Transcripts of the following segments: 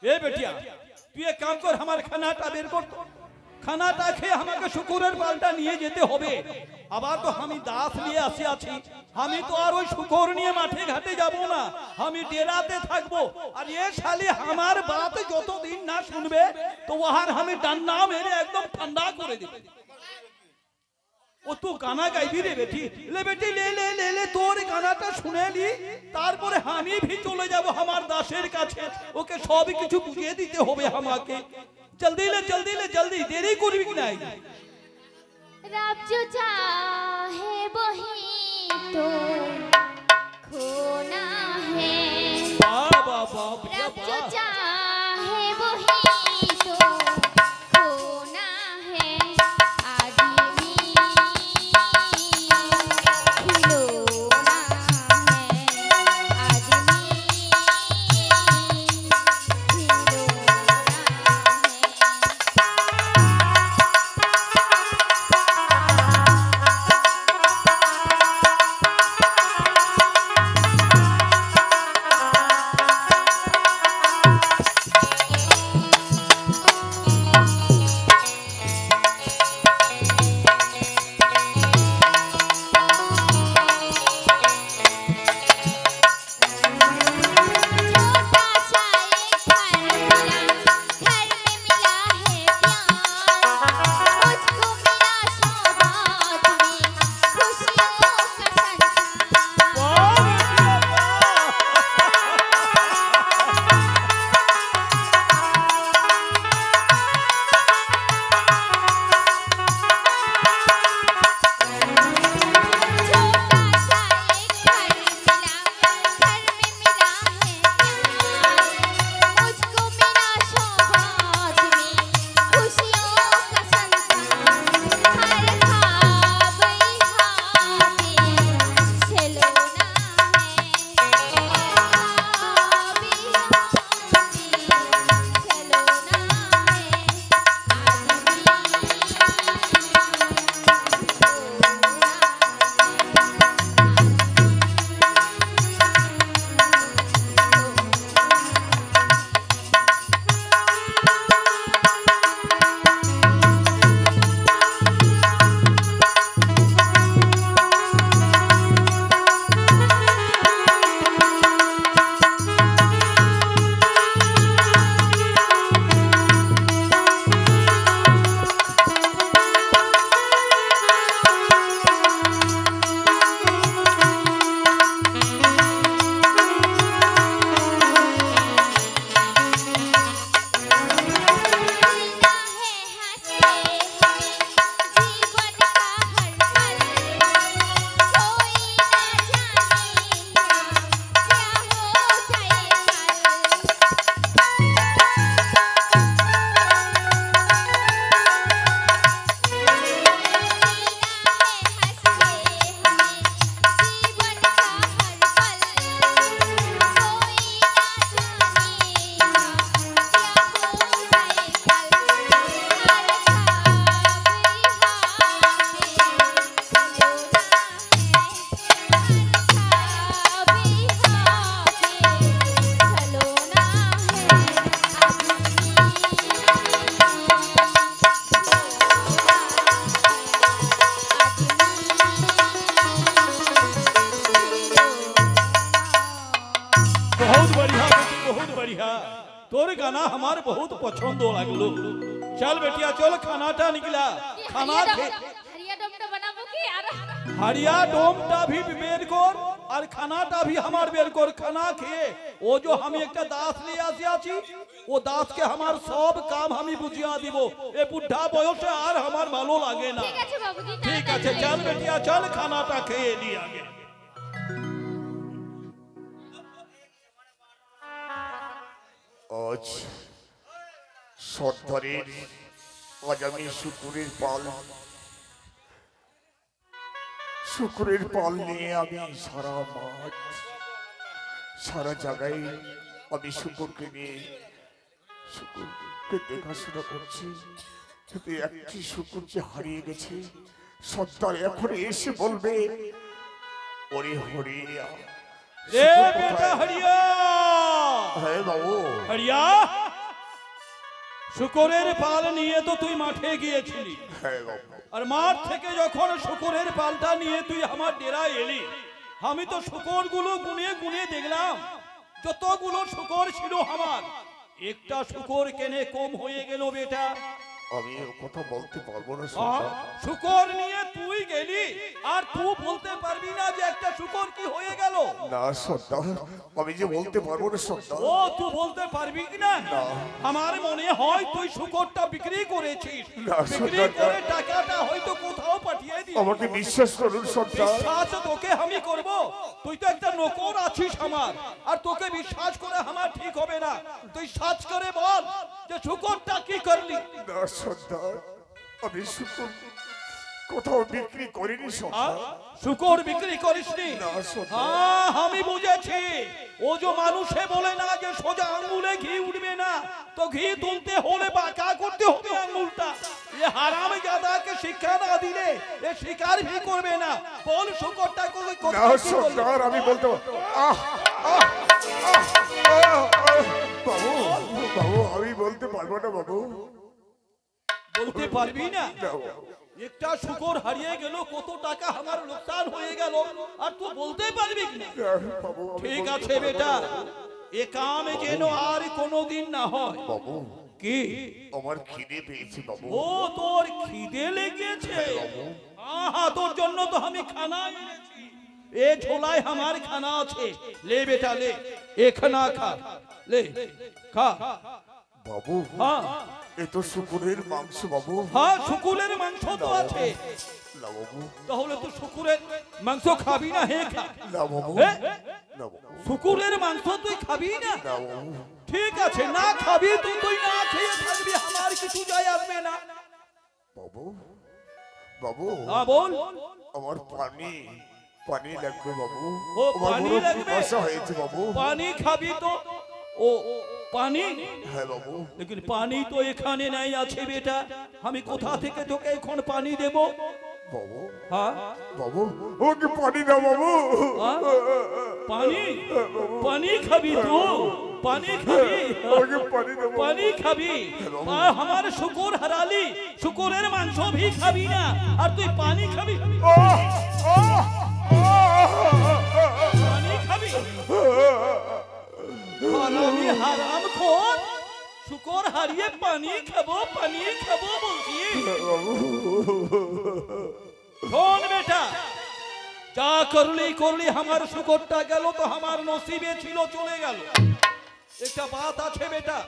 ए बेटिया তুই এক কাম কর আমার খানাটা বের কর তো খানাটা খেয়ে আমাকে শুকুরের পালটা নিয়ে যেতে হবে আবার তো আমি দাস নিয়ে আসি আছি আমি তো আর ওই শুকুর নিয়ে মাঠে ঘাটে যাব না আমি ডেরাতে থাকবো আর এ শালি আমার বাত যতদিন না শুনবে তো ওহার আমি ডান্না মেরে একদম ঠান্ডা করে দেব ও তো গানা গাইবি রে বেটি লে লে তোর গানাটা শুনে লি তারপরে আমি ভি চলে যাব আমার দাসের কাছে ওকে সব কিছু বুঝিয়ে দিতে হবে আমাকে जल्दी ले जल्दी देरी करबी कि नहीं रब जो चाहे वही तो खोना है बाबा बाप रब जो चाहे वही तो खोना है आदमी खिलौना है आदमी तोर गाना हमारे बहुत पसंद लागलो चल बेटिया चल खानाटा निकला खाना हरिया डोमटा बनाबो की यार हरिया डोमटा भी बेर कर और खानाटा भी हमार बेर कर खाना खेए ओ जो हम एकटा दास ले आसी आছি ओ दास के हमार सब काम हमी बुझिया दिबो ए बुढ़ा बयसे আর हमार ভালো লাগে না ঠিক আছে বাবুজি ठीक আছে चल बेटिया चल खानाटा খেয়ে নি आगे आज সর্দারের আজ আমি শুকুরের পাল নিয়ে আমি সারা মাঠ সারা জায়গায় আমি শুকুরকে নিয়ে শুকুরকে দেখাশোনা করছি কিন্তু একটি শুকুর যে হারিয়ে গেছে সর্দার এখন এসে বলবে ওরে হরিয়া ए बेटा हरिया है बाबू हरिया শুকরের পাল নিয়ে তো তুই মাঠে গিয়েছিলি, হ্যাঁ বাবু। আর মাঠ থেকে যখন শুকরের পালটা নিয়ে তুই আমার ডেরায় এলি, আমি তো শুকরগুলো গুনিয়ে গুনিয়ে দেখলাম, যতগুলো শুকর ছিল আমার, একটা শুকর কেনে কম হয়ে গেল বেটা। আমি ও কথা বলতে পারবো না আ, সর্দার। শুকর নিয়ে তুই গেলি আর তুই বলতে পারবি না যে একটা শুকর কি হয়ে গেল? না সর্দার, আমি যে বলতে পারবো না সর্দার। ও তুই বলতে পারবি না? আমার মনে হয় তুই শুকরটা বিক্রি করেছিস, না, বিক্রি সর্দার, করে টাকাটা হয়তো কোথাও পাঠিয়ে দিস। আমাকে বিশ্বাস করুন সর্দার। বিশ্বাস তোকে আমি করব? তুই তো একটা নকর আছিস আমার, আর তোকে বিশ্বাস করে আমার ঠিক হবে না। তুই সাজ করে বল যে শুকরটা কি করলি? না সর্দার, আমি শুকুর কোথাও বিক্রি করিনি আ? সর্দার। শুকর বিক্রি করিসনি? না সর্দার। হ্যাঁ আমি বুঝেছি। ও যে মানুষে বলে না যে সোজা আঙ্গুলে ঘি উঠবে না, তো ঘি তুলতে হলে বাঁকা করতে হবে আঙ্গুলটা। এ হারাম জাদাকে শিক্ষা না দিলে এ শিকার ভি করবে না। বল শুকরটা করে না সর্দার, আমি বলতে আহ আহ আহ আহ, আহ, বাবু বাবু, আমি বলতে পারবো না বাবু। বলতে পারবি না? না বাবু। একটা শুকর হারিয়ে গেল, কত টাকা আমার লোকসান হয়ে গেল, আর তুই বলতে পারবি না? না, বাবু, আমি ঠিক বলতে আছে পারবো বেটা, না। এ কাম যেন আর কোনোদিন না হয়। বাবু, কি? আমার খিদে পেয়েছে বাবু। ও তোর খিদে লেগেছে? আহা, তোর জন্য তো আমি খানা এনেছি। এ ঝোলায় আমার খানা আছে, লে বেটা লে, এ খানা খা, লে খা। বাবু, হ্যাঁ এ তো শুকুরের মাংস বাবু। হ্যাঁ, শুকুরের মাংস তো আছে। না বাবু, তাহলে তুই শুকুরের মাংস খাবি না? হে খা। না বাবু, হে? না বাবু, শুকুরের মাংস তুই খাবি না? না বাবু। ঠিক আছে, না খাবি তুই, তুই না খেয়ে থাকবি, আমার কিছু যায় আসবে না। বাবু, বাবু, হ্যাঁ বল। আমার পানি পানি লাগবে বাবু। ও, আমার পানি বড় লাগবে? পিপাসা হয়েছে বাবু। পানি খাবি তো? ও পানি? হ্যাঁ বাবু। लेकिन পানি তো এখানে নাই আছে বেটা, আমি কোথা থেকে তোকে এখন পানি দেব? বাবু, হ্যাঁ বাবু, ওকে পানি দাও বাবু। হ্যাঁ? পানি? পানি খাবি তো? পানি খাবি? ওকে পানি দাও বাবু। পানি খাবি? আমার শুকুর হারালি, শুকুরের মাংস ভি খাবি না, আর তুই পানি খাবি? আহ, আহ, আহ, পানি খাবি? হারামি হারামখোর, শুকর হারিয়ে পানি খাবো, পানি খাবো বলছি। শোন বেটা, যা করলি করলি, আমার শুকরটা গেল তো আমার নসিবে ছিল, চলে গেল। একটা বাত আছে বেটা,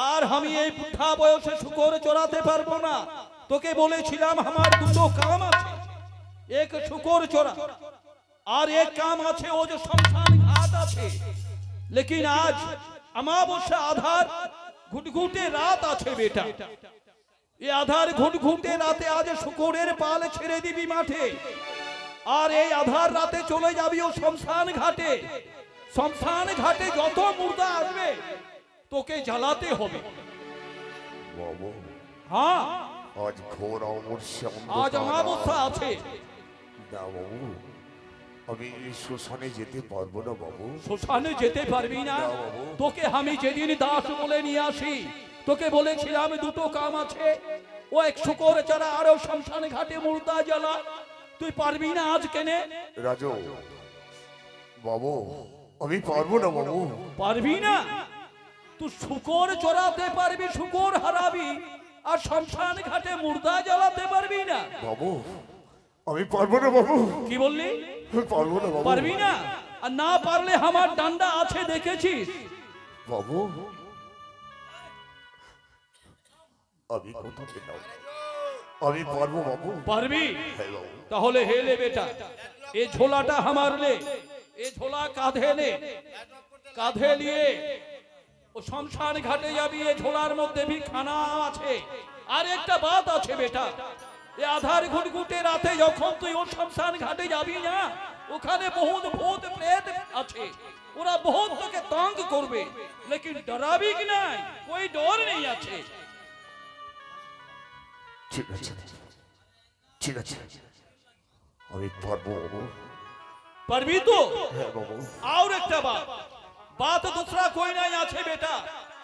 আর আমি এই বুদ্ধা বয়সে শুকর চড়াতে পারবো না। তোকে বলেছিলাম আমার দুটো কাম আছে, এক শুকর চড়া, আর এক কাম আছে ও যে শ্মশান ঘাট আছে। लेकिन आज अमावस्या आधार घुटघुटे रात আছে বেটা। এই আধার ঘুটঘুটে রাতে আজ শুকরের পাল ছেড়ে দিবি মাঠে, আর এই আধার রাতে চলে যাবি ও শ্মশান ঘাটে। শ্মশান ঘাটে যত মুর্দা আসবে তোকে জ্বালাতে হবে। বাবু, হ্যাঁ, আজ ঘোর অমাবস্যা। আজ অমাবস্যা আছে। না বাবু, আমি শ্মশানে যেতে পারবো না বাবু। শ্মশানে যেতে পারবি না? তোকে আমি যেদিন দাস বলে নিয়ে আসি, তোকে বলেছিলাম দুটো কাম আছে, ও এক শুকর চারা আরো শ্মশান ঘাটে মুর্দা জ্বালা। তুই পারবি না আজ কেনে? রাজু বাবু, আমি পারবো না বাবু। পারবি না? তুই শুকর চড়াতে পারবি, শুকর হারাবি, আর শ্মশান ঘাটে মুর্দা জ্বালাতে পারবি না? বাবু, আমি পারবো না বাবু। কি বললি? আমি পারবো না বাবু। পারবি না? আর না পারলে আমার ডান্ডা আছে, দেখেছিস? বাবু, আমি কোথাও পেলাম, আমি পারবো বাবু। পারবি? হ্যাঁ বাবু। তাহলে হেলে বেটা, এ ঝোলাটা আমার লে, এ ঝোলা কাঁধে নে, কাঁধে নিয়ে ও শ্মশান ঘাটে যাবি। এ ঝোলার মধ্যে ভি খানা আছে, আর একটা বাত আছে বেটা, এ আধার ঘুটঘুটে রাতে যখন তুই ও শ্মশান ঘাটে যাবি না, ওখানে বহুত ভূত প্রেত আছে, ওরা বহুত তোকে তঙ্গ করবে, লেকিন ডরাবি কি নাই, কোই ডর নেই আছে। ঠিক আছে, ঠিক আছে, আমি পারবো বাবু। পারবি তো? হ্যাঁ বাবু। और एक बात, बात दूसरा कोई नहीं आछे बेटा,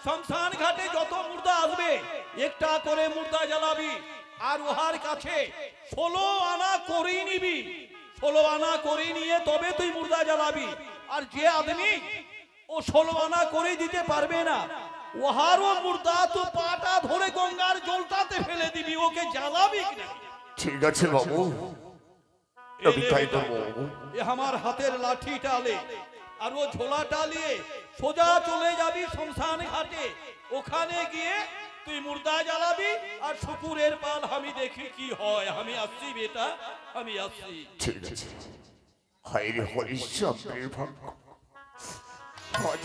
শমশান ঘাটে যত মুর্দা আসবে একটা করে মুর্দা জ্বালাবি, আর উহার কাছে 16 আনা করেই নিবি। 16 আনা করে নিয়ে তবে তুই মুর্দা জ্বালাবি। আর যে আদমি ও 16 আনা করে দিতে পারবে না, ওহারও মুর্দা তো পাটা ধরে গঙ্গার জলটাতে ফেলে দিবি, ওকে জ্বালাবি না। ঠিক আছে বাবু, আমি তাই করবো। এ আমার হাতের লাঠি টালে আর ও ঝোলাটা নিয়ে সোজা চলে যাবি শমশান ঘাটে। ওখানে গিয়ে তুই মুর্দা জ্বালাবি আর শুকুরের পাল আমি দেখি কি হয়। আমি আসছি বেটা, আমি আসছি। ঠিক আছে। হায় রে হরিশ্চন্দ্রের ভাগ্য। আজ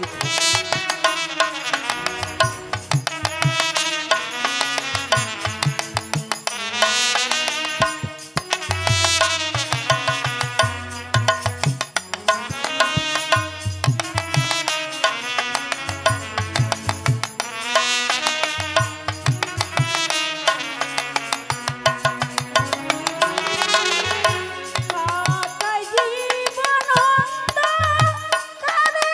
কাটাই জীবন অন্ধকারে,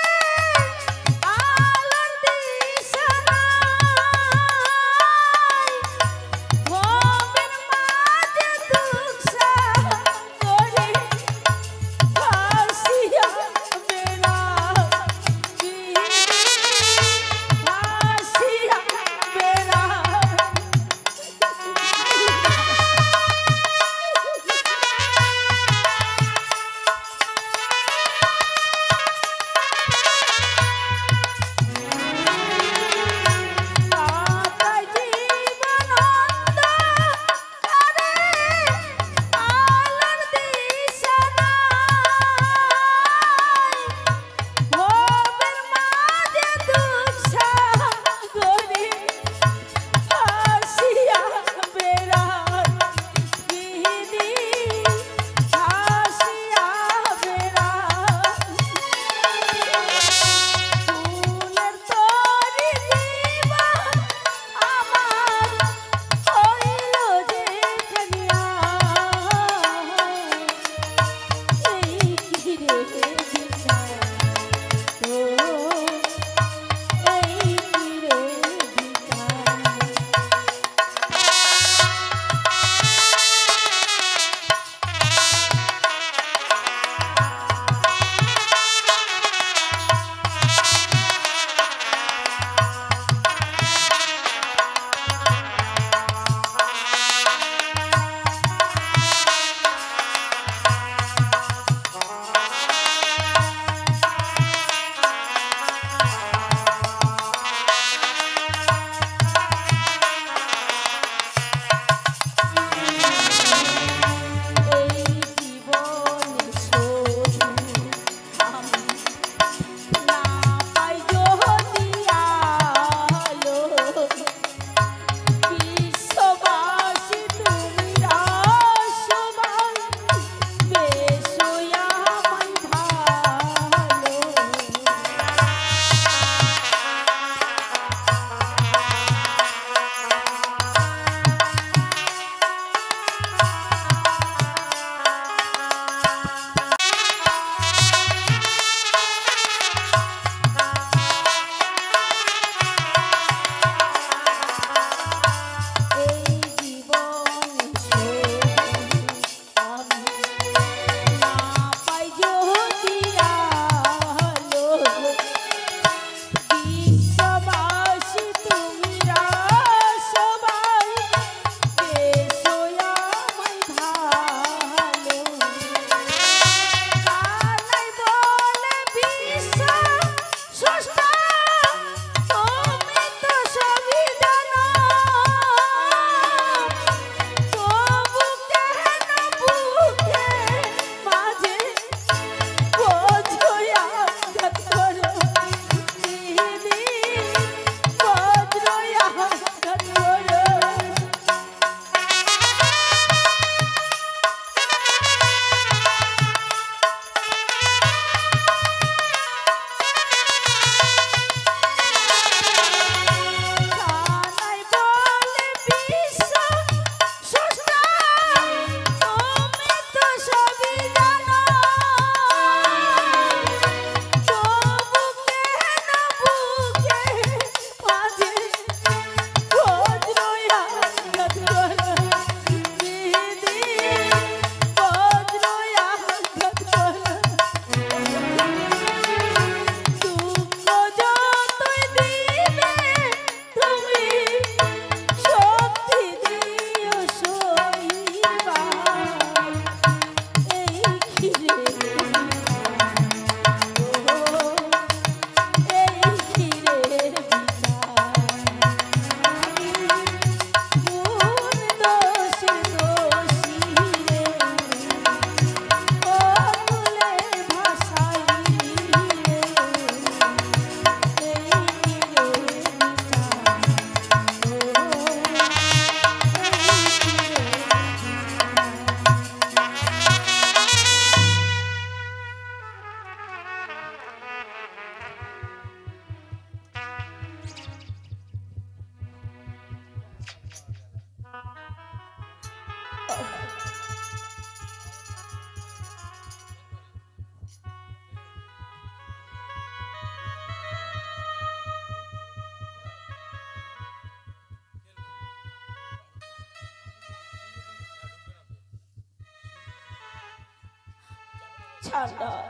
চান্ডাল,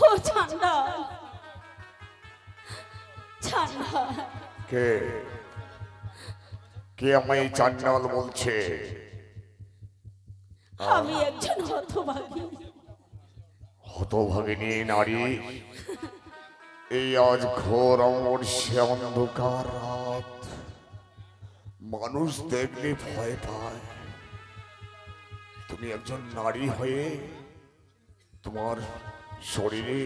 ও চান্ডাল, চান্ডাল। কে কে আমায় চান্ডাল বলছে? আমি একজন হতভাগী। হতভাগিনী নারী, এই আজ ঘোর অমর্ষে অন্ধকার রাত, মানুষ দেখলে ভয় পায়। তুমি একজন নারী হয়ে তোমার শরীরে,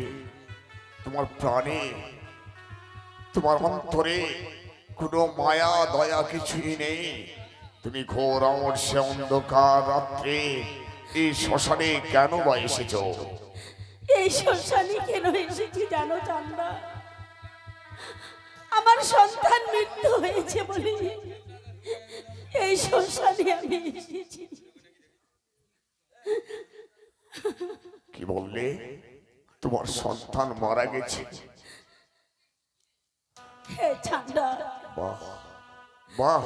তোমার প্রাণে, তোমার অন্তরে কোনো মায়া দয়া কিছুই নেই। তুমি ঘোর অমর্ষে অন্ধকার রাত্রে এই শ্মশানে কেন বা এসেছ? এই শ্মশানে কেন এসেছি জানো চান্ডাল? আমার সন্তান মৃত্যু হয়েছে বলে এই শ্মশানে আমি এসেছি। কি বললে? তোমার সন্তান মারা গেছে? হে চান্ডাল, বাহ বাহ,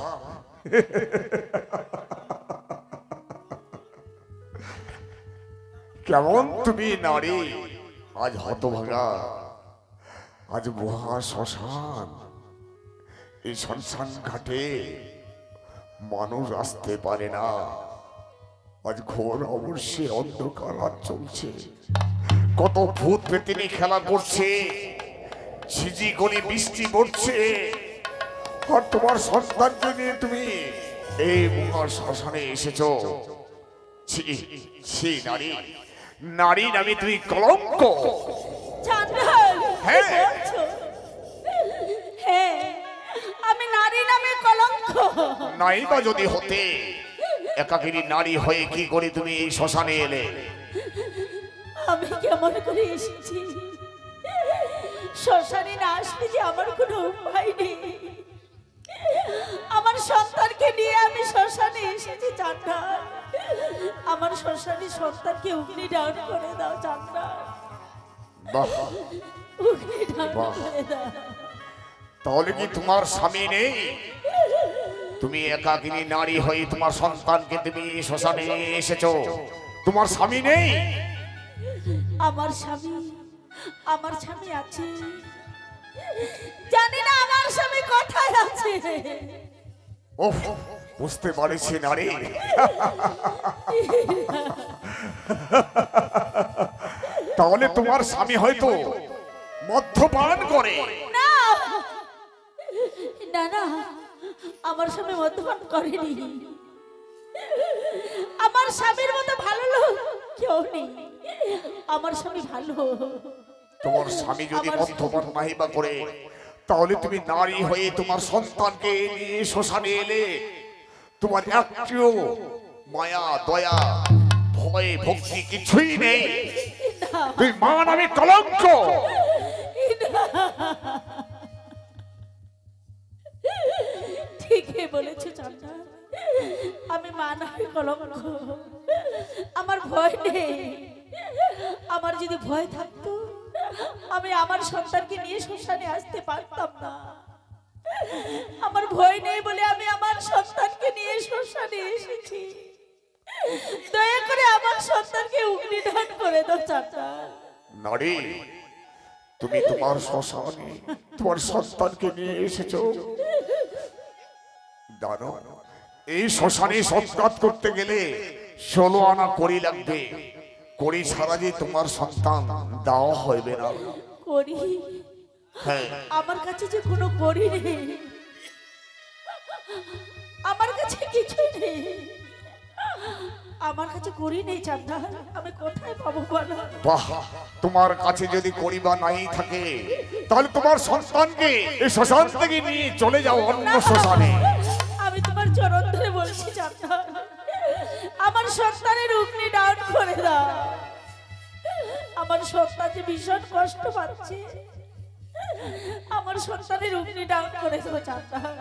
কেমন তুমি নারী! আজ হতভাগা, আজ মহা শ্মশান, এই শ্মশান ঘাটে মানুষ আসতে পারে না। আজ ঘোর অবশ্যই অন্ধকার রাত চলছে, কত ভূত পেতিনি খেলা করছে, ঝিঝি করে বৃষ্টি পড়ছে, আর তোমার সন্তানকে নিয়ে তুমি এই মহা শ্মশানে এসেছো। ছি ছি নারী, নারী নামে তুই কলঙ্ক। চান্ডাল, কি হ্যাঁ। বলছো? হ্যাঁ, আমি নারী নামে কলঙ্ক। নাই বা যদি হতে, একাকিনী নারী হয়ে কি করে তুমি এই শ্মশানে এলে? আমি কেমন করে এসেছি? শ্মশানে না আসলে যে আমার কোনো উপায় নেই। আমার সন্তানকে নিয়ে আমি শ্মশানে এসেছি চান্ডাল। আমার শ্মশানে সন্তানকে অগ্নি দান করে দাও চান্ডাল, বাহ, অগ্নি দান বাহ। করে দাও। তাহলে কি তোমার স্বামী নেই? তুমি একাকিনী নারী হয়ে তোমার সন্তানকে তুমি শ্মশানে এসেছো, তোমার স্বামী নেই? আমার স্বামী আছে, জানি না আমার স্বামী কোথায় আছে। ওহ, বুঝতে পারছি নারী। তাহলে তোমার স্বামী হয়তো মদ্যপান করে। না না না, আমার স্বামী মদ্যপান করেনি। আমার স্বামীর মতো ভালো লোক কেউ নেই। আমার স্বামী ভালো। তোমার স্বামী যদি মদ্যপান নাহি বা করে, তাহলে তুমি নারী হয়ে তোমার সন্তানকে নিয়ে শ্মশানে এলে, তোমার একটিও মায়া দয়া ভয় ভক্তি কিছুই নেই। তুই মা নামে কলঙ্ক। ঠিকই বলেছো চান্ডাল, আমি মা নামে কলঙ্ক। আমার ভয় নেই। আমার যদি ভয় থাকতো, আমি আমার সন্তানকে নিয়ে শ্মশানে আসতে পারতাম না। আমার ভয় নেই বলে আমি আমার সন্তানকে নিয়ে শ্মশানে এসেছি। দয়া করে আমার সন্তানকে অগ্নিদান করে দাও চান্ডাল। নারী, তুমি তোমার শ্মশানে তোমার সন্তানকে নিয়ে এসেছো। জানো, এই শ্মশানে সৎকার করতে গেলে 16 আনা কড়ি লাগবে। কড়ি ছাড়া যে তোমার সন্তান দেওয়া হইবে না। করি? হ্যাঁ, আমার কাছে যে কোনো করি নেই, আমার কাছে কিছুই নেই। আমার কাছে করি নেই চান্ডাল, আমি কোথায় পাবো বলো? বাহ, তোমার কাছে যদি কড়ি বা নাই থাকে, তাহলে তোমার সন্তানকে এই শ্মশান থেকে নিয়ে চলে যাও অন্য শ্মশানে। আমি তোমার চরণ ধরে বলছি চান্ডাল, আমার সন্তানের অগ্নি দান করে দাও। আমার সন্তান যে ভীষণ কষ্ট পাচ্ছে, আমার সন্তানের অগ্নি দান করে দাও চান্ডাল।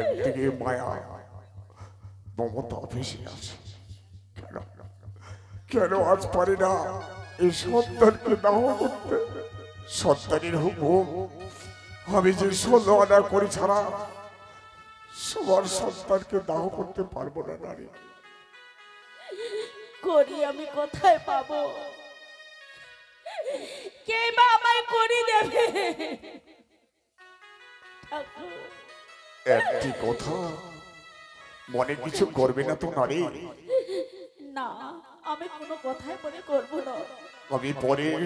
একদিকে মায়া মমতা ভেসে আছে, কেন আজ পারি না এই সন্তানকে দাহ করতে? সন্তানের হুকুম, আমি যে 16 আনা করি ছাড়া সবার সন্তানকে দাহ করতে পারবো না নারী। করি আমি কোথায় পাবো? কে বা আমায় করি দেবে? ঠাকুর, একটি কথা মনে কিছু করবে না তো নারী? না, আমি কোনো কথাই মনে করবো না। আমি পরের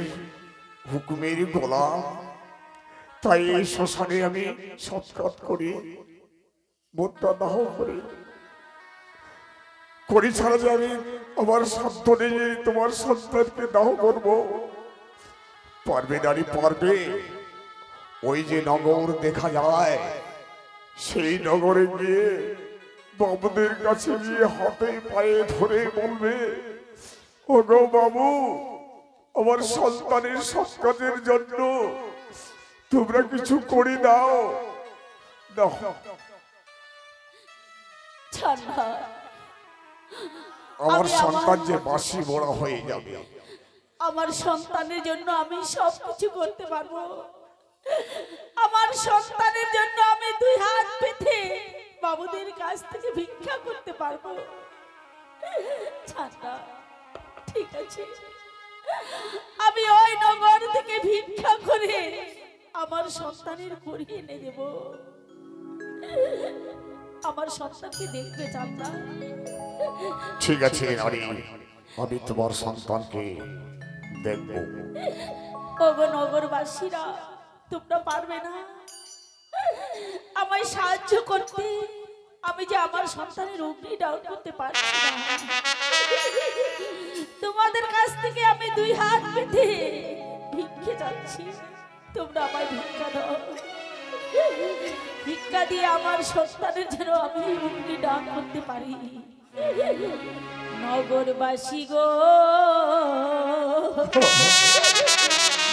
হুকুমের গোলাম, তাই এই শ্মশানে আমি সৎকার করি, মুদ্রা দাহ করি ছাড়া যে আমি আমার সাধ্য নেই তোমার সন্তানকে দাহ করব। পারবে নারী, পারবে? ওই যে নগর দেখা যায়, সেই নগরে গিয়ে বাবুদের কাছে গিয়ে হাতে পায়ে ধরে বলবে, ও গো বাবু, আমার সন্তানের সব কাজের জন্য তোমরা কিছু করে দাও। দাও। ছাড় না। আমার আমি সন্তান যে বাসি বড় হয়ে যাবে। আমার সন্তানের জন্য আমি সব কিছু করতে পারবো। আমার সন্তানের জন্য আমি দুই হাত পেতে বাবুদের কাছ থেকে ভিক্ষা করতে পারবো। ছাড় না। ঠিক আছে, আমি ওই নগর থেকে ভিক্ষা করে আমার সন্তানের করি এনে দেব। আমার সন্তানকে দেখবে চাঁদা। ঠিক আছে নারী, আমি তোমার সন্তানকে দেখবো। ওগো নগরবাসীরা, তোমরা পারবে না আমায় সাহায্য করতে? আমি যে আমার সন্তানের অগ্নি ডাউন করতে পারছি না। তোমাদের কাছ থেকে আমি দুই হাত পেতে ভিক্ষে যাচ্ছি, তোমরা আমায় ভিক্ষা দাও। ভিক্ষা দিয়ে আমার সন্তানের যেন আমি অগ্নি ডাউন করতে পারি। নগরবাসী গো,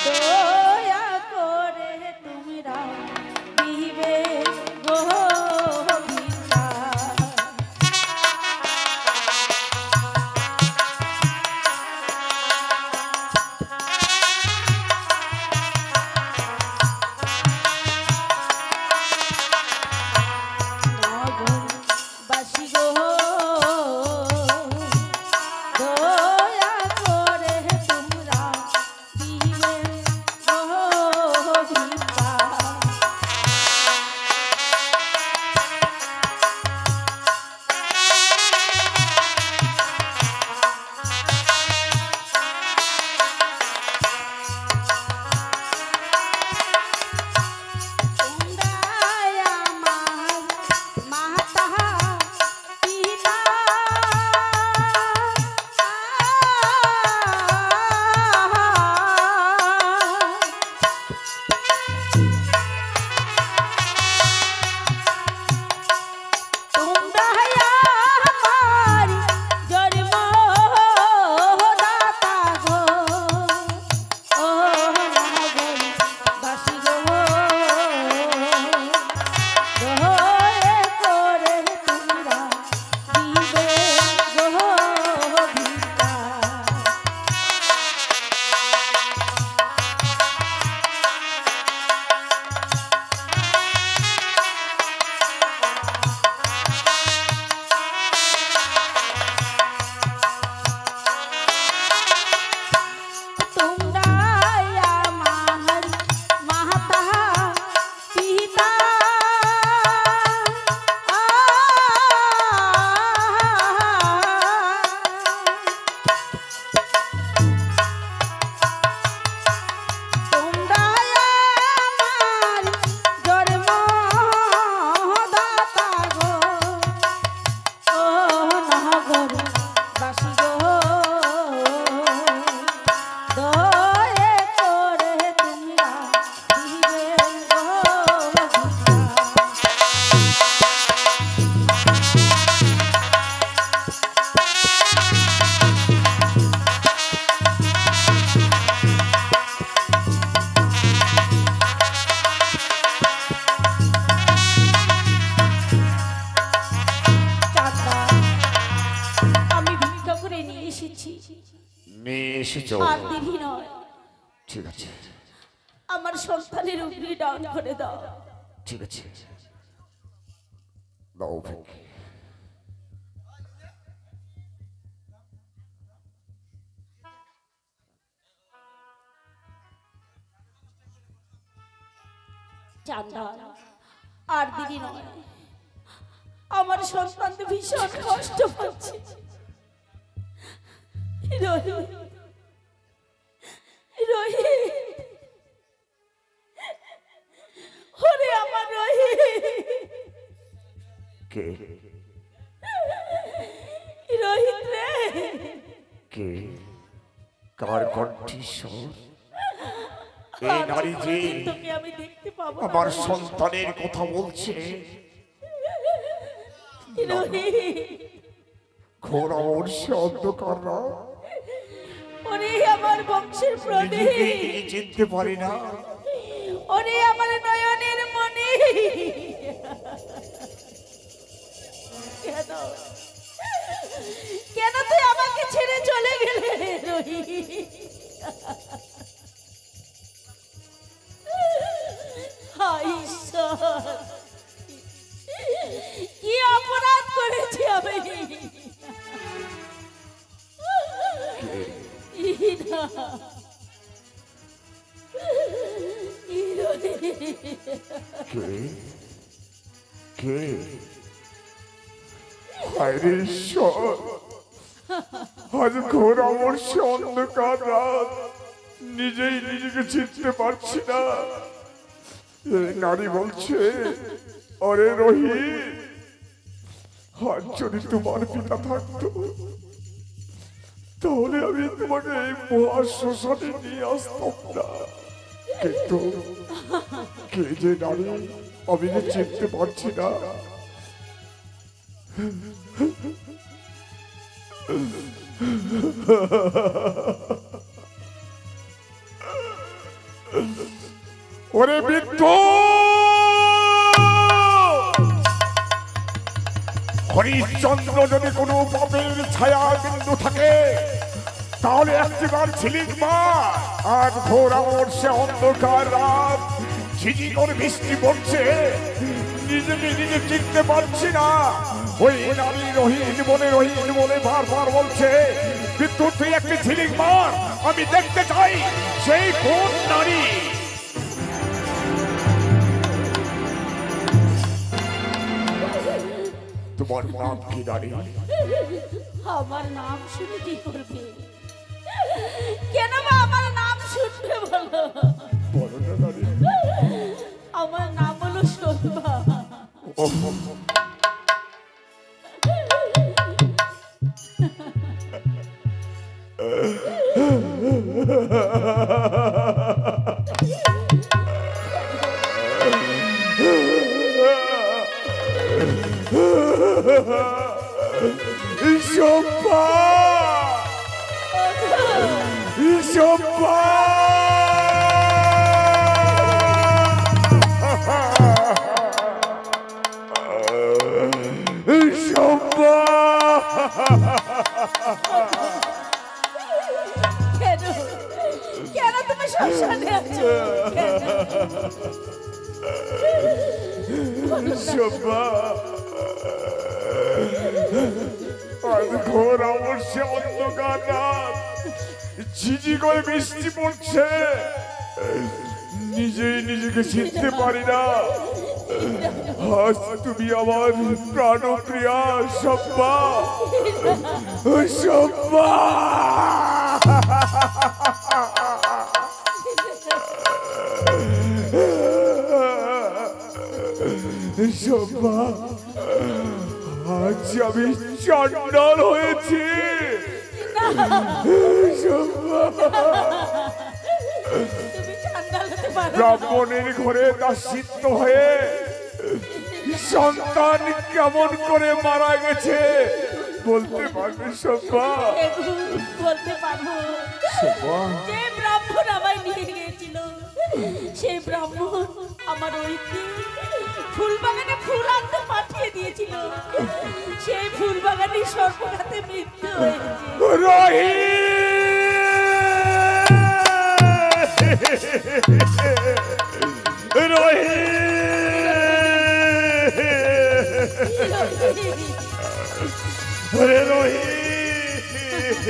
দয়া করে তোমরা দিবে গো ভিক্ষা। নগরবাসী গো, দয়া করে তোমরা দিবে গো ভিক্ষা। তোমরা আমার মাতা পিতা, তোমরা আমার জন্মদাতা গো। ও নগরবাসী গো, দয়া করে তোমরা দিবে গো ভিক্ষা। তোমরা আমার মাতা পিতা, তোমরা আমার জন্মদাতা গো। ও নগরবাসী গো, দয়া করে তোমরা দিবে গো ভিক্ষা। চাঁদা, আমি ভিক্ষা করে নিয়ে এসেছি, নিয়ে এসেছ? আর দিবি নয়। ঠিক আছে, আমার সন্তানের অগ্নি ডাউন করে দাও। ঠিক আছে, দাও ভিক্ষে। চাঁদা আর দিদি নয়, আমার সন্তান তো ভীষণ কষ্ট পাচ্ছে। রোহিত, রোহিত, ওরে আমার রোহিত, কে রোহিত রে, কে কার কণ্ঠস্বর? এই নারী যে তোকে আমি দেখতে পাবো না। আমার সন্তানের কথা বলছে। রোহিত, ঘোর অবশ্য অন্ধকার না, ওরে আমার বংশের প্রদীপ, নিজেকে চিনতে পারি না। ওরে আমার নয়নের মনি, কেন কেন তুই আমাকে ছেড়ে চলে গেলে রোহিত? হায় ঈশ্বর, কি অপরাধ করেছি আমি? ইরা, কে কে হায়রে ঈশ্বর, আজ ঘোর অবশ্য অন্ধকার রাত, নিজেই নিজেকে চিনতে পারছি না। এই নারী বলছে, অরে রোহিত, আজ যদি তোমার পিতা থাকতো তাহলে আমি তোমাকে এই মহা শ্মশানে নিয়ে আসতাম না। কিন্তু কে যে নারী আমি যে চিনতে পারছি না। ওরে বৃদ্ধ, হরিশ্চন্দ্র যদি কোনো পাপের ছায়া বিন্দু থাকে তাহলে একটিবার ঝিলিক মার। আর ঘোর অবশ্যই অন্ধকার রাত, ঝিঝি করে বৃষ্টি পড়ছে, নিজেকে নিজে চিনতে পারছি না। ওই নারী রোহিত বলে বারবার বলছে, বিদ্যুৎ তুই একটি ঝিলিক মার, আমি দেখতে চাই সেই কোন নারী। তোমার নাম কি নারী? আমার নাম শুনে কি করবে? কেন বা আমার নাম শুনবে বলো? বলো না নারী। আমার নাম হলো শোভা। শোভা, শোভা, শোভা, কেন কেন তুমি শ্মশানে আছো? শোভা, আজ ঘোর অবশ্য অন্ধকার রাত, ঝিঝি করে বৃষ্টি পড়ছে, নিজেই নিজেকে চিনতে পারি না। আজ তুমি আমার প্রাণপ্রিয়া শোভা, শোভা, শোভা, আজ আমি চণ্ডাল হয়েছি। তুমি চান্দাল হতে পারো না। ব্রাহ্মণের ঘরে দাসিত্ব হয়ে সন্তান কেমন করে মারা গেছে বলতে পারবে শোভা? বলতে পারবো। যে ব্রাহ্মণ আমায় নিয়ে গিয়েছিল, সেই ব্রাহ্মণ আমার ওই ফুল বাগানে ফুল আনতে পাঠিয়ে দিয়েছিল। সেই ফুল বাগানে সর্বঘাতে মৃত্যু হয়েছে। রোহিত, রোহিত, আরে রোহিত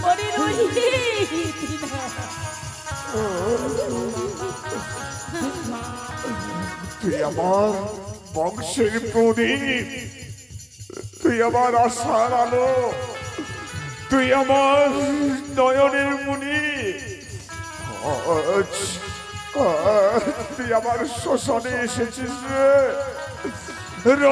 ওরে রোহিত তুই আমার বংশের প্রদীপ, তুই আমার আশার আলো, তুই আমার নয়নের মুনি। আজ তুই আমার শ্মশানে এসেছিস রে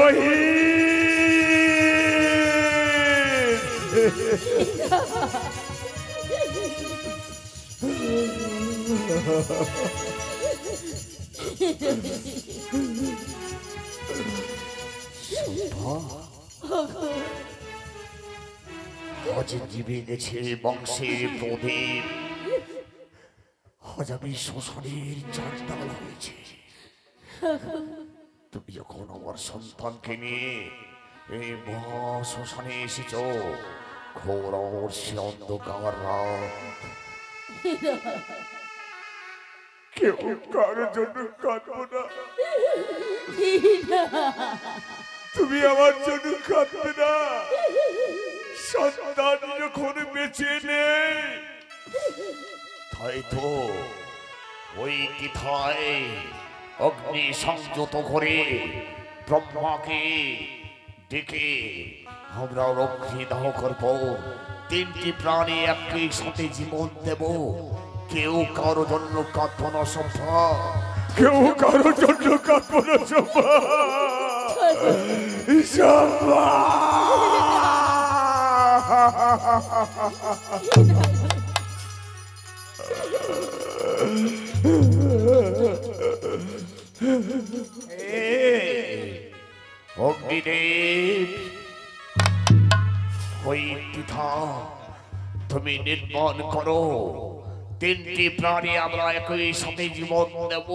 আজ জীবে গেছে বংশের প্রদীপ, আজ আমি শ্মশানের চারটাল হয়েছে। তুমি যখন আমার সন্তানকে নিয়ে এই মহা শ্মশানে এসেছ, ঘোর অবশ্যই অন্ধকার রাত, কেউ কারোর জন্য কাঁদবো না, তুমি আমার জন্য কাঁদবে না। সন্তান যখন বেঁচে নেই, তাই তো ওই দ্বিধায় অগ্নি সংযত করে ব্রহ্মাকে ডেকে আমরা অগ্নি দাহ করব। তিনটি প্রাণী একই সাথে জীবন দেব, কেউ কারো জন্য কাঁদব না সভ্যা, কেউ কারো জন্য কাঁদব না সভ্যা। অগ্নিদেব, ওই পিঠা তুমি নির্মাণ করো, তিনটি প্রাণী আমরা একই সাথে জীবন দেব,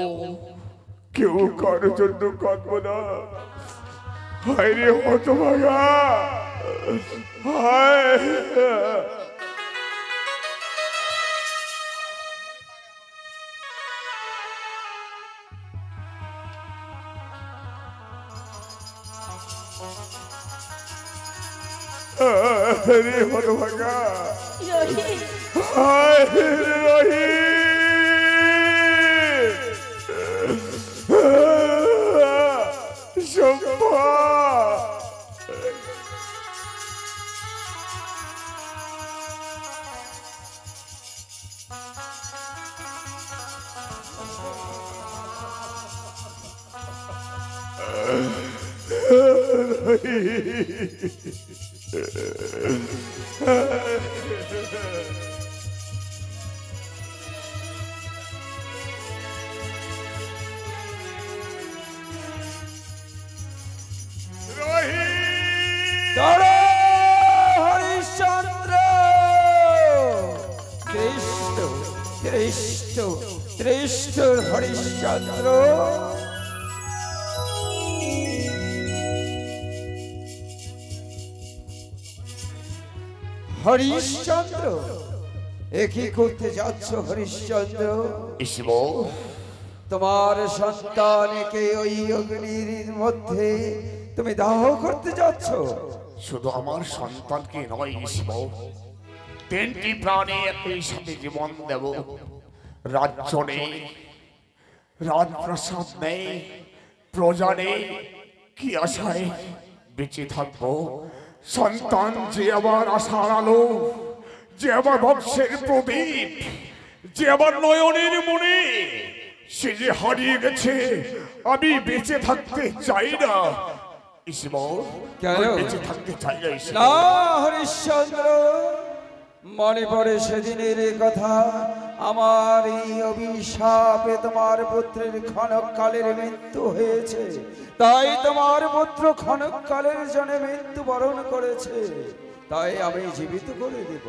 কেউ কারোর জন্য কাঁদব না। হায় রে হতভাগা, হায়। রে হতভাগা, হায় রে রোহিত, শম্ভা। হরিশ্চন্দ্র কৃষ্ণ কৃষ্ণ কৃষ্ণ হরিশ্চন্দ্র, হরিশ্চন্দ্র এ কি করতে যাচ্ছ হরিশ্চন্দ্র? তোমার সন্তানকে ওই অগ্নির মধ্যে তুমি দাহ করতে যাচ্ছ? শুধু আমার সন্তানকে নয় শিব, তিনটি প্রাণী একই সাথে জীবন দেব। রাজ্য নেই, রাজপ্রাসাদ নেই, প্রজা নেই, কি আশায় বেঁচে থাকবো? সন্তান যে আমার আশার আলো, যে আমার বংশের প্রদীপ, যে আমার নয়নের মনে, সে যে হারিয়ে গেছে। আমি বেঁচে থাকতে চাই না ঈশ্বর, বেঁচে থাকতে চাই না ঈশ্বর। না হরিশ্চন্দ্র, মনে পড়ে সেদিনের কথা। আমার এই অভিশাপে তোমার পুত্রের ক্ষণকালের মৃত্যু হয়েছে, তাই তোমার পুত্র ক্ষণকালের জন্য মৃত্যু বরণ করেছে, তাই আমি জীবিত করে দেব।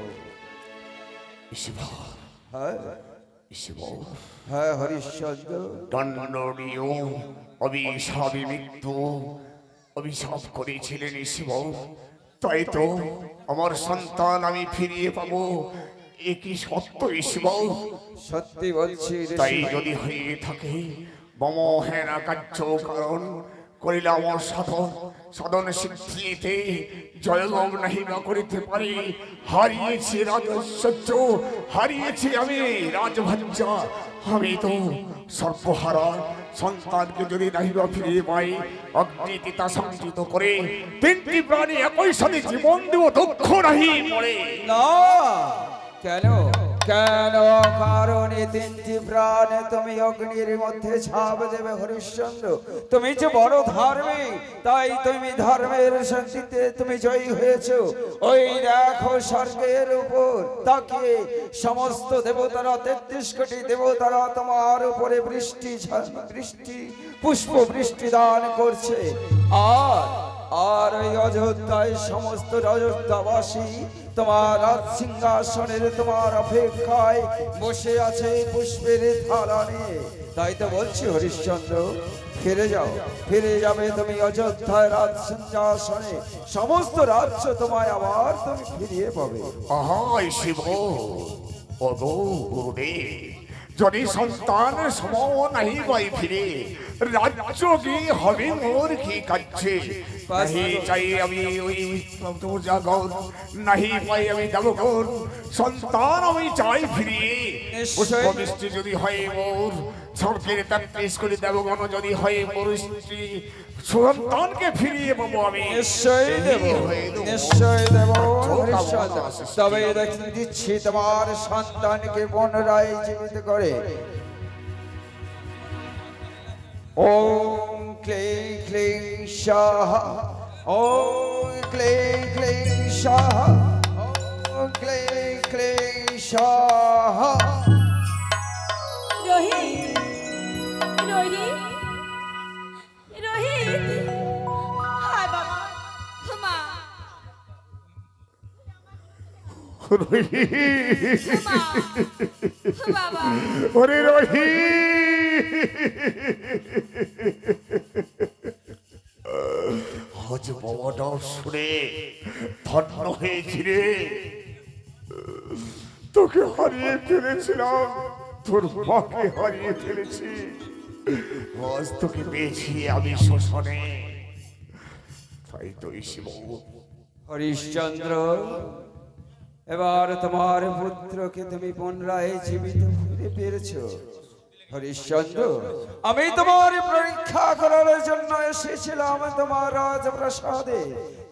হ্যাঁ হ্যাঁ হরিশ্চন্দ্র, দণ্ডনীয় অভিশাপে মৃত্যু অভিশাপ করেছিলেন শিব, তাই তো আমার সন্তান আমি ফিরিয়ে পাবো, এ কি সত্য শিব? সত্যি বলছি তাই ঋষি। যদি হয়ে থাকে মম হেনা কার্য কারণ করিলাম সাধন, সাধন সিদ্ধিতে জয়গম নাহিবা করিতে পারি। হারিয়েছি রাজস্বজ্য, হারিয়েছি আমি রাজভাজ্যা, আমি তো সর্বহারা। সন্তানকে যদি নাহিবা ফিরিয়ে পাই, অগ্নিতিতা সংযুত করে তিনটি প্রাণী একই সাথে জীবন দেব, দক্ষ নাহি মরে। না, কেন কেন? কারণ এই তিনটি প্রাণ তুমি অগ্নির মধ্যে ঝাঁপ দেবে হরিশ্চন্দ্র। তুমি যে বড় ধার্মিক, তাই তুমি ধর্মের শক্তিতে তুমি জয়ী হয়েছো। ওই দেখো স্বর্গের উপর তাকিয়ে সমস্ত দেবতারা, 33 কোটি দেবতারা তোমার উপরে বৃষ্টি পুষ্প বৃষ্টি দান করছে। আর ওই অযোধ্যায় সমস্ত অযোধ্যাবাসী তোমার রাজ সিংহাসনের তোমার অপেক্ষায় বসে আছে পুষ্পের থালা নিয়ে। তাই তো বলছি হরিশ্চন্দ্র, ফিরে যাও, ফিরে যাবে তুমি অযোধ্যায় রাজ সিংহাসনে। সমস্ত রাজ্য তোমায় আবার তুমি ফিরিয়ে পাবে। আহাই শিব, ওগো গুরুদেব, যদি সন্তান সম নাহি পাই ফিরে, রাজ্য কি হবে মোর কি কাছে? নাহি চাই আমি ওই জগৎ, নাহি পাই আমি দেবগণ, সন্তান আমি চাই ফিরিয়ে। পুষ্প বৃষ্টি যদি হয় মোর, স্বর্গের 33 কোটি দেবগণ যদি হয় মোর স্ত্রী, সন্তানকে ফিরিয়ে পাবো আমি। নিশ্চয় দেব, নিশ্চয় দেব হরিশ্চন্দ্র। তবে দেখে দিচ্ছি তোমার সন্তানকে পুনরায় জীবিত করে। ওম ক্লিং ক্লিং স্বাহা, ওম ক্লিং ক্লিং স্বাহা, ওম ক্লিং ক্লিং স্বাহা। রোহিত, রোহিত, রোহিত, হায় বাবা, মা, বাবা, ওরে রহি, আজ বাবাটা শুনে ধন্য হয়েছি রে। তোকে হারিয়ে ফেলেছিলাম, তোর মাকে হারিয়ে ফেলেছি, আজ তোকে পেয়েছি আমি শ্মশানে। তাই তো শিব, হরিশ্চন্দ্র, এবার তোমার পুত্রকে তুমি পুনরায় জীবিত ফিরে পেয়েছো। হরিশ্চন্দ্র, আমি তোমার পরীক্ষা করার জন্য এসেছিলাম তোমার রাজপ্রাসাদে।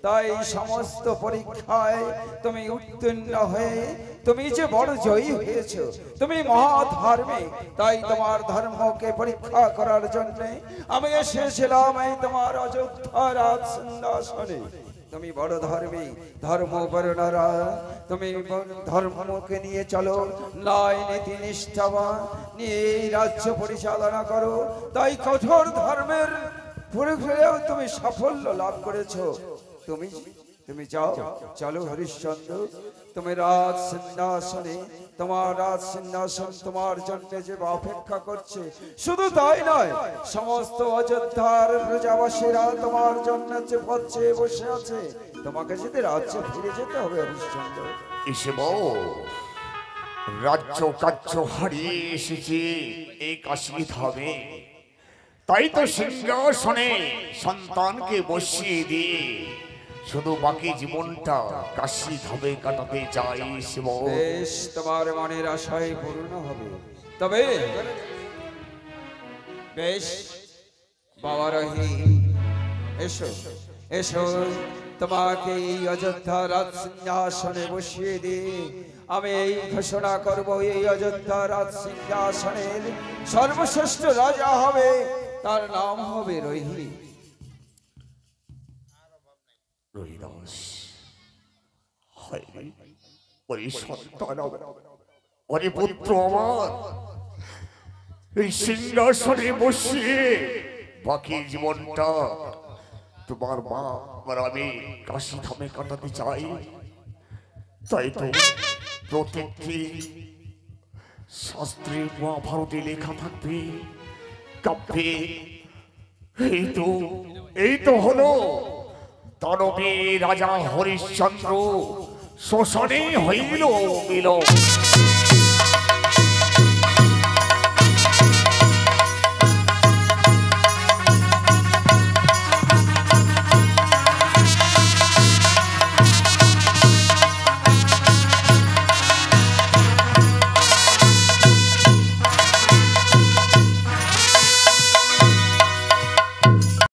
তাই সমস্ত পরীক্ষায় তুমি উত্তীর্ণ হয়ে তুমি যে বড় জয়ী হয়েছো, তুমি মহাধার্মিক, তাই তোমার ধর্মকে পরীক্ষা করার জন্য আমি এসেছিলাম এই তোমার অযোধ্যা রাজ সিংহাসনে। তুমি বড় ধর্মী, ধর্মবর্ণরা, তুমি ধর্মকে নিয়ে চলো, ন্যায় নীতি নিষ্ঠাবান নিয়ে এই রাজ্য পরিচালনা করো। তাই কঠোর ধর্মের পরীক্ষায়ও তুমি সাফল্য লাভ করেছো। তুমি যাও, চলো হরিশ্চন্দ্র, তুমি রাজ সিংহাসনে, তোমার রাজ সিংহাসন তোমার জন্য যে অপেক্ষা করছে। শুধু তাই নয়, সমস্ত অযোধ্যার প্রজাবাসীরা তোমার জন্য যে পথে বসে আছে। তোমাকে যদি রাজ্যে ফিরে যেতে হবে হরিশ্চন্দ্র। শিব, রাজ্য কার্য হারিয়ে এসেছি এই কাশী ধামে, তাই তো সিংহাসনে সন্তানকে বসিয়ে দিয়ে শুধু বাকি জীবনটা কাশী ধামে কাটাতে চাই শিব। বেশ, তোমার মনের আশাই পূর্ণ হবে। তবে বেশ বাবা রহি, এসো এসো, তোমাকে এই অযোধ্যা রাজ সিংহাসনে বসিয়ে দিয়ে আমি এই ঘোষণা করব, এই অযোধ্যা রাজ সিংহাসনের সর্বশ্রেষ্ঠ রাজা হবে, তার নাম হবে রহি। রহিদাস, হায় রে, ওরে সন্তান আমার, ওরে পুত্র আমার, এই সিংহাসনে বসিয়ে বাকি জীবনটা তোমার মা আর আমি কাশী ধামে কাটাতে চাই। তাই তো প্রত্যেকটি শাস্ত্রে মহাভারতে লেখা থাকবে, কাব্যে, এই তো হলো দানবী রাজা হরিশ্চন্দ্র শ্মশানে হইল মিলন।